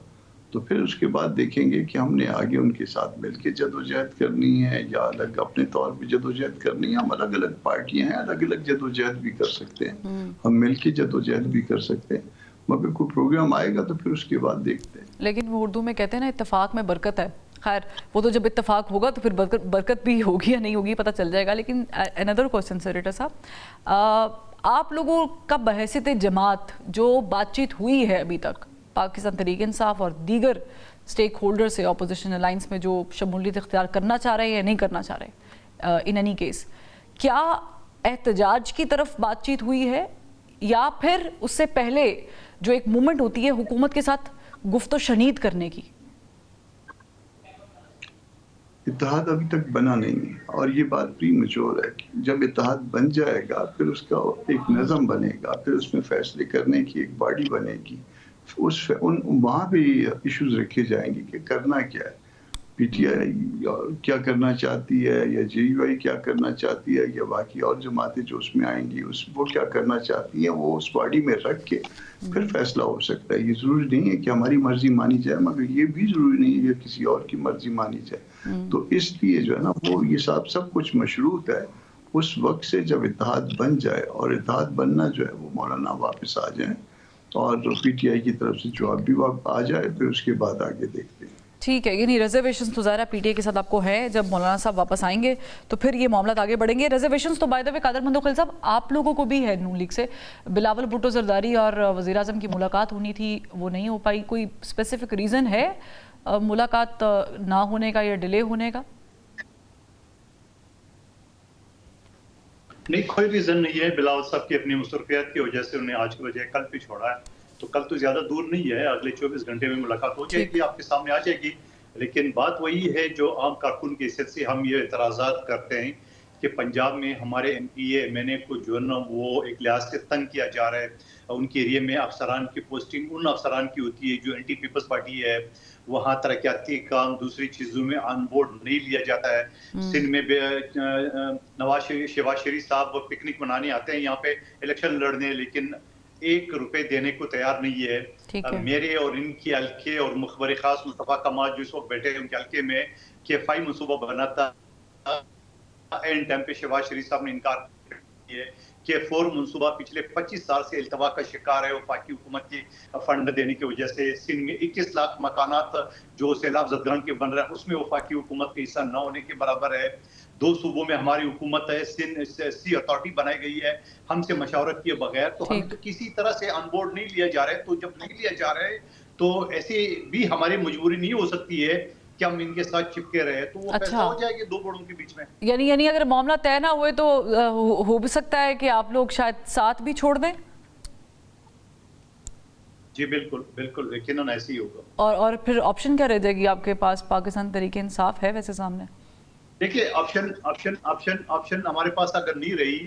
C: تو پھر اس کے بعد دیکھیں گے کہ ہم نے آگے ان کے ساتھ مل کے جدوجہد کرنی ہے یا الگ اپنے طور پہ جدوجہد کرنی ہے. ہم الگ الگ پارٹیاں ہیں, الگ الگ جدوجہد بھی کر سکتے ہیں, ہم مل کے جدوجہد بھی کر سکتے ہیں, مگر کوئی پروگرام آئے گا تو پھر اس کے بعد دیکھتے ہیں.
A: لیکن وہ اردو میں کہتے ہیں نا اتفاق میں برکت ہے. خیر وہ تو جب اتفاق ہوگا تو پھر برکت بھی ہوگی یا نہیں ہوگی پتہ چل جائے گا. لیکن another question سیریٹر صاحب, آپ لوگوں کا بحیثیت جماعت جو بات چیت ہوئی ہے ابھی تک, पाकिस्तान तहरीक इंसाफ और दीगर स्टेक होल्डर से अपोजिशन अलाइंस में जो शमूलियत इख्तियार करना चाह रहे हैं या नहीं करना चाह रहे, इन एनी केस क्या एहतजाज की तरफ बातचीत हुई है या फिर उससे पहले जो एक मूवमेंट होती है हुकूमत के साथ गुफ्तो शनीद करने की?
C: इत्तेहाद अभी तक बना नहीं है और ये बात प्री मैच्योर है कि जब इत्तेहाद बन जाएगा फिर उसका एक नज़म बनेगा, फिर उसमें फैसले करने की एक बॉडी बनेगी, वहाँ भी इश्यूज रखे जाएंगे कि करना क्या है, पीटीआई क्या करना चाहती है या जेयूआई क्या करना चाहती है या बाकी और जमातें जो उसमें आएंगी वो क्या करना चाहती हैं, वो उस बॉडी में रख के फिर फैसला हो सकता है। ये ज़रूरी नहीं है कि हमारी मर्जी मानी जाए, मगर ये भी ज़रूरी नहीं है कि किसी और की मर्जी मानी जाए। तो इसलिए जो है ना वो ये सब कुछ मशरूत है उस वक्त से जब इत्तेहाद बन जाए, और इत्तेहाद बनना जो है वो मौलाना वापस आ जाए और पीटीआई की तरफ से जवाब भी आ जाए, फिर उसके बाद आगे देखते हैं।
A: ठीक है, यानी रिजर्वेशन तो ज़ाहिर पीटीआई के साथ आपको है, जब मौलाना साहब वापस आएंगे तो फिर ये मामला आगे बढ़ेंगे। रिजर्वेशन तो बाय द वे कादर मंदोखिल साहब आप लोगों को भी है नून लीग से, बिलावल भुट्टो जरदारी और वज़ीर आज़म की मुलाकात होनी थी वो नहीं हो पाई, कोई स्पेसिफिक रीज़न है मुलाकात ना होने का या डिले होने का?
D: नहीं, कोई रीज़न नहीं है। बिलावल साहब की अपनी मुसरफियत की वजह से उन्हें आज की बजाय कल पे छोड़ा है, तो कल तो ज़्यादा दूर नहीं है, अगले 24 घंटे में मुलाकात हो जाएगी, आपके सामने आ जाएगी। लेकिन बात वही है जो आम कारकुन की हैसियत से हम ये एतराज़ात करते हैं कि पंजाब में हमारे MPA MNA को जो है ना वो एक लिहाज से तंग किया जा रहा है। उनके एरिया में अफसरान की पोस्टिंग उन अफसरान की होती है जो एंटी पीपल्स पार्टी है, वहाँ तरक्याती काम दूसरी चीज़ों में ऑन बोर्ड नहीं लिया जाता है। सिंध में शहबाज शरीफ साहब पिकनिक मनाने आते हैं यहाँ पे इलेक्शन लड़ने, लेकिन 1 रुपए देने को तैयार नहीं है। मेरे और इनके हल्के और मुखबर खास मुस्तफ़ा कमाल जो इस वक्त बैठे हैं उनके हल्के में KFI मनसूबा बना था, एंड टाइम पे शहबाज शरीफ साहब ने इनकार किया कि 4 मनसूबा पिछले 25 साल से इल्तवा का शिकार है वफाकी हुकूमत की फंड देने की वजह से। सिंध में 21 लाख मकानात जो सैलाब ज़दगान के बन रहा है उसमें वफाकी हुकूमत का हिस्सा न होने के बराबर है। 2 सूबों में हमारी हुकूमत है, सिंध सी अथॉरिटी बनाई गई है हमसे मशावरत किए बगैर, तो हम तो किसी तरह से ऑन बोर्ड नहीं लिया जा रहा है। तो जब नहीं लिया जा रहा है तो ऐसे भी हमारी मजबूरी नहीं हो सकती है कि हम इनके साथ चिपके रहे, तो वो फैसला हो जाएगा 2 बड़ों के बीच में।
A: यानी अगर मामला तय ना हुए तो हो भी सकता है कि आप लोग शायद साथ भी छोड़ दें?
D: जी बिल्कुल बिल्कुल, यकीनन ऐसे ही होगा।
A: और फिर ऑप्शन क्या रह जाएगी आपके पास? पाकिस्तान तहरीक इंसाफ है वैसे सामने,
D: देखिए ऑप्शन हमारे पास अगर नहीं रही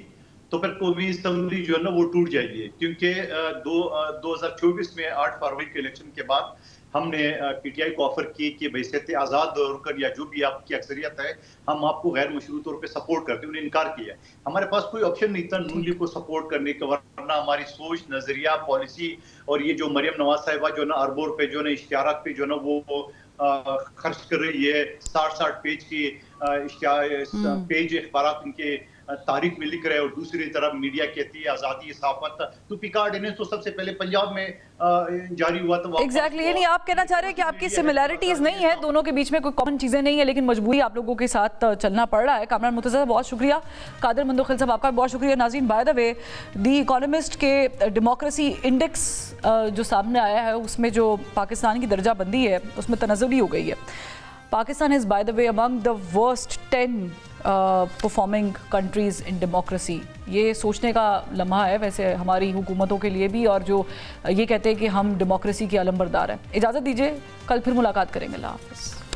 D: तो फिर कौमी असम्बली जो है ना वो टूट जाएगी, क्योंकि 2024 में 8 फरवरी के इलेक्शन के बाद हमने पीटीआई को ऑफर की कि बहैसियत आज़ाद रुकन या जो भी आपकी अक्सरियत है हम आपको गैर मशरूत तौर पे सपोर्ट करते हैं, उन्हें इनकार किया। हमारे पास कोई ऑप्शन नहीं था नून लीग को सपोर्ट करने का, वरना हमारी सोच, नजरिया, पॉलिसी और ये जो मरियम नवाज साहिबा जो ना अरबों पे जो ना इश्तिहारात पे जो ना वो खर्च कर रही है, 60 पेज की पेज अखबारात उनके तारीख में लिख रहे हैं, और दूसरी तरफ मीडिया कहती है आज़ादी सहाफत, तो पीका ऑर्डिनेंस तो सबसे पहले पंजाब में जारी हुआ था।
A: एग्जैक्टली, यानी आप कहना चाह रहे हैं कि आपकी सिमिलैरिटीज नहीं है, दोनों के बीच में कोई कॉमन चीज़ें नहीं है, लेकिन मजबूरी आप लोगों के साथ चलना पड़ रहा है। कामरान मुर्तज़ा बहुत शुक्रिया, कादर मंदोखिल साहब आपका बहुत शुक्रिया। नाज़रीन, by the way the economist के डेमोक्रेसी इंडेक्स जो सामने आया है उसमें जो पाकिस्तान की दर्जा बंदी है उसमें तनज़्ज़ुली हो गई है। Pakistan is by the way among the worst 10 performing countries in democracy. ये सोचने का लम्हा है वैसे हमारी हुकूमतों के लिए भी, और जो ये कहते हैं कि हम डेमोक्रेसी के अलंबरदार हैं। इजाज़त दीजिए, कल फिर मुलाकात करेंगे। अल्लाह हाफ़िज़।